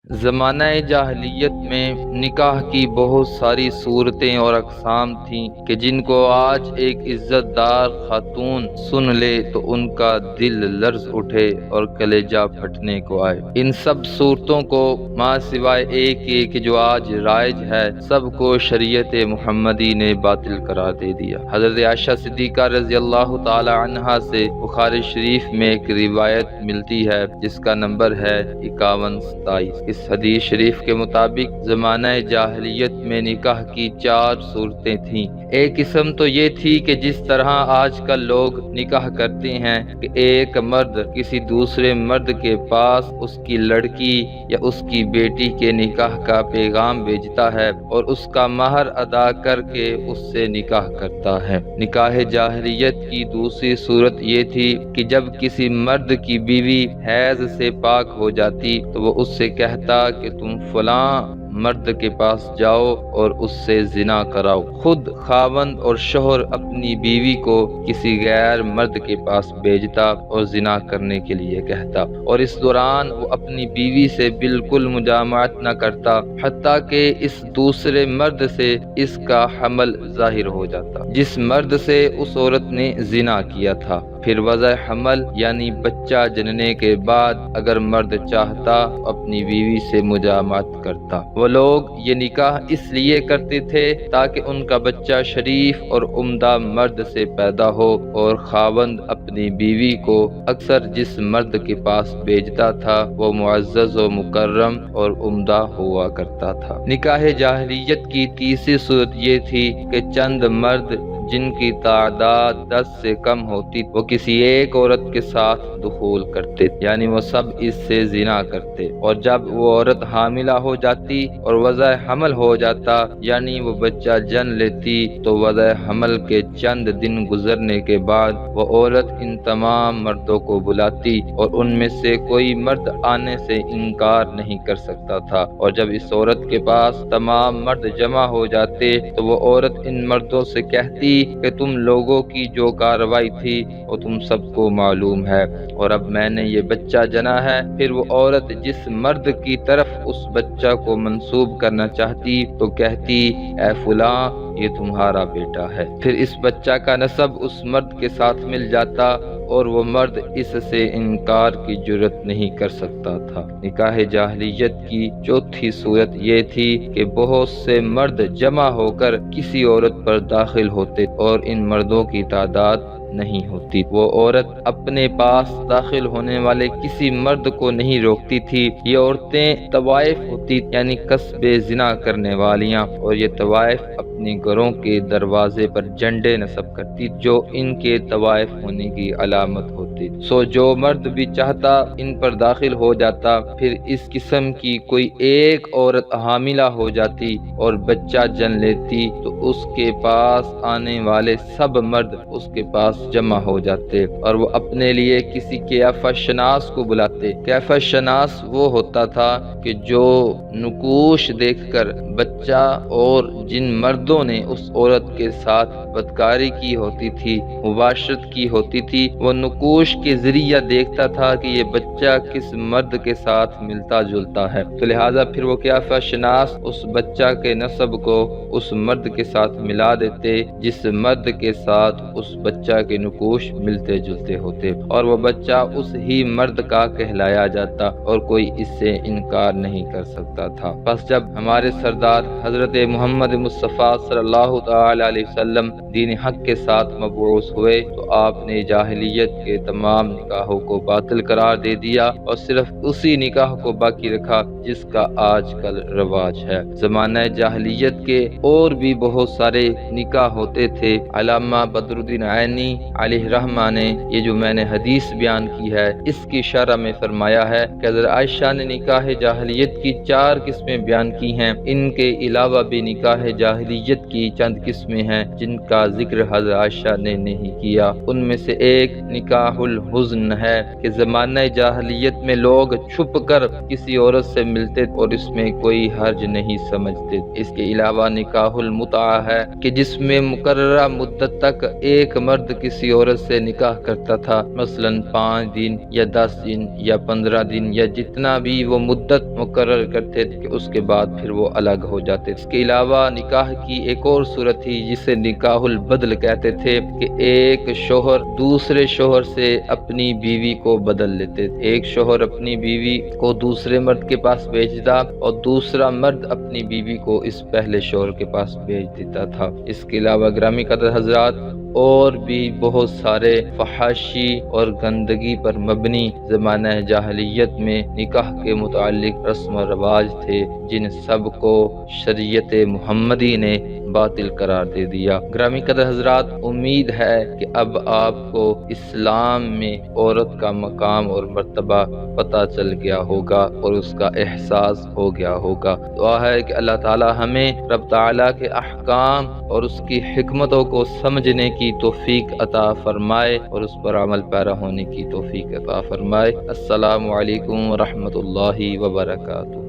زمانہ جاہلیت میں نکاح کی بہت ساری صورتیں اور اقسام تھیں کہ جن کو آج ایک عزت دار خاتون سن لے تو ان کا دل لرز اٹھے اور کلیجہ پھٹنے کو آئے۔ ان سب صورتوں کو ماں سوائے ایک کہ جو آج رائج ہے سب کو شریعت محمدی نے باطل قرار دے دیا۔ حضرت عائشہ صدیقہ رضی اللہ تعالی عنہا سے بخاری شریف میں ایک روایت ملتی ہے جس کا نمبر ہے 5127۔ اس حدیث شریف کے مطابق زمانہ جاہلیت میں نکاح کی 4 صورتیں تھیں۔ ایک قسم تو یہ تھی کہ جس طرح آج کل لوگ نکاح کرتے ہیں کہ ایک مرد کسی دوسرے مرد کے پاس اس کی لڑکی یا اس کی بیٹی کے نکاح کا پیغام بھیجتا ہے اور اس کا مہر ادا کر کے اس سے نکاح کرتا ہے۔ نکاح جاہلیت کی دوسری صورت یہ تھی کہ جب کسی مرد کی بیوی حیض سے پاک ہو جاتی تو وہ اس سے کہتا کہ تم فلاں مرد کے پاس جاؤ اور اس سے زنا کراؤ۔ خود خاوند اور شوہر اپنی بیوی کو کسی غیر مرد کے پاس بھیجتا اور زنا کرنے کے لیے کہتا، اور اس دوران وہ اپنی بیوی سے بالکل مجامعت نہ کرتا حتیٰ کہ اس دوسرے مرد سے اس کا حمل ظاہر ہو جاتا جس مرد سے اس عورت نے زنا کیا تھا۔ پھر وضع حمل یعنی بچہ جننے کے بعد اگر مرد چاہتا اپنی بیوی سے مجامعت کرتا۔ وہ لوگ یہ نکاح اس لیے کرتے تھے تاکہ ان کا بچہ شریف اور عمدہ مرد سے پیدا ہو، اور خاوند اپنی بیوی کو اکثر جس مرد کے پاس بھیجتا تھا وہ معزز و مکرم اور عمدہ ہوا کرتا تھا۔ نکاح جاہلیت کی تیسری صورت یہ تھی کہ چند مرد جن کی تعداد 10 سے کم ہوتی وہ کسی ایک عورت کے ساتھ دخول کرتے، یعنی وہ سب اس سے زنا کرتے، اور جب وہ عورت حاملہ ہو جاتی اور وضع حمل ہو جاتا یعنی وہ بچہ جن لیتی تو وضع حمل کے چند دن گزرنے کے بعد وہ عورت ان تمام مردوں کو بلاتی اور ان میں سے کوئی مرد آنے سے انکار نہیں کر سکتا تھا، اور جب اس عورت کے پاس تمام مرد جمع ہو جاتے تو وہ عورت ان مردوں سے کہتی کہ تم لوگوں کی جو کارروائی تھی وہ تم سب کو معلوم ہے، اور اب میں نے یہ بچہ جنا ہے۔ پھر وہ عورت جس مرد کی طرف اس بچہ کو منسوب کرنا چاہتی تو کہتی اے فلاں یہ تمہارا بیٹا ہے۔ پھر اس بچہ کا نسب اس مرد کے ساتھ مل جاتا اور وہ مرد اس سے انکار کی جرت نہیں کر سکتا تھا۔ نکاح جاہلیت کی چوتھی صورت یہ تھی کہ بہت سے مرد جمع ہو کر کسی عورت پر داخل ہوتے اور ان مردوں کی تعداد نہیں ہوتی۔ وہ عورت اپنے پاس داخل ہونے والے کسی مرد کو نہیں روکتی تھی۔ یہ عورتیں طوائف ہوتی یعنی قصب زنا کرنے والیاں، اور یہ طوائف اپنی گھروں کے دروازے پر جھنڈے نصب کرتی جو ان کے طوائف ہونے کی علامت ہوتی۔ سو جو مرد بھی چاہتا ان پر داخل ہو جاتا۔ پھر اس قسم کی کوئی ایک عورت حاملہ ہو جاتی اور بچہ جن لیتی تو اس کے پاس آنے والے سب مرد اس کے پاس جمع ہو جاتے اور وہ اپنے لیے کسی قیافہ شناس کو بلاتے۔ قیافہ شناس وہ ہوتا تھا کہ جو نقوش دیکھ کر بچہ اور جن مردوں نے اس عورت کے ساتھ بدکاری کی ہوتی تھی، مباشرت کی ہوتی تھی، وہ نقوش کے ذریعہ دیکھتا تھا کہ یہ بچہ کس مرد کے ساتھ ملتا جلتا ہے، تو لہٰذا پھر وہ قیافہ شناس اس بچہ کے نسب کو اس مرد کے ساتھ ملا دیتے جس مرد کے ساتھ اس بچہ کے نقوش ملتے جلتے ہوتے، اور وہ بچہ اس ہی مرد کا کہلایا جاتا اور کوئی اس سے انکار نہیں کر سکتا تھا۔ پس جب ہمارے سردار حضرت محمد مصطفیٰ صلی اللہ تعالی علیہ وسلم دین حق کے ساتھ مبعوث ہوئے تو آپ نے جاہلیت کے تمام نکاحوں کو باطل قرار دے دیا اور صرف اسی نکاح کو باقی رکھا جس کا آج کل رواج ہے۔ زمانہ جاہلیت کے اور بھی بہت سارے نکاح ہوتے تھے۔ علامہ بدر الدین عینی علیہ رحمہ نے یہ جو میں نے حدیث بیان کی ہے اس کی شرح میں فرمایا ہے کہ حضرت عائشہ نے نکاح جاہلیت کی 4 قسمیں بیان کی ہیں۔ ان کے علاوہ بھی نکاح جاہلیت کی چند قسمیں ہیں جن کا ذکر حضرت عائشہ نے نہیں کیا۔ ان میں سے ایک نکاح الحزن ہے کہ زمانہ جاہلیت میں لوگ چھپ کر کسی عورت سے ملتے اور اس میں کوئی حرج نہیں سمجھتے۔ اس کے علاوہ نکاح المتعہ ہے کہ جس میں مقررہ مدت تک ایک مرد کسی عورت سے نکاح کرتا تھا، مثلا 5 دن یا 10 دن یا 15 دن یا جتنا بھی وہ مدت مقرر کرتے تھے کہ اس کے بعد پھر وہ الگ ہو جاتے۔ اس کے علاوہ نکاح کی ایک اور صورت تھی جسے نکاح البدل کہتے تھے کہ ایک شوہر دوسرے شوہر سے اپنی بیوی کو بدل لیتے۔ ایک شوہر اپنی بیوی کو دوسرے مرد کے پاس بھیجتا اور دوسرا مرد اپنی بیوی کو اس پہلے شوہر کے پاس بھیج دیتا تھا۔ اس کے علاوہ گرامی قدر حضرات اور بھی بہت سارے فحاشی اور گندگی پر مبنی زمانہ جاہلیت میں نکاح کے متعلق رسم و رواج تھے جن سب کو شریعت محمدی نے باطل قرار دے دیا۔ گرامی قدر حضرات، امید ہے کہ اب آپ کو اسلام میں عورت کا مقام اور مرتبہ پتہ چل گیا ہوگا اور اس کا احساس ہو گیا ہوگا۔ دعا ہے کہ اللہ تعالی ہمیں رب تعالی کے احکام اور اس کی حکمتوں کو سمجھنے کی توفیق عطا فرمائے اور اس پر عمل پیرا ہونے کی توفیق عطا فرمائے۔ السلام علیکم ورحمۃ اللہ وبرکاتہ۔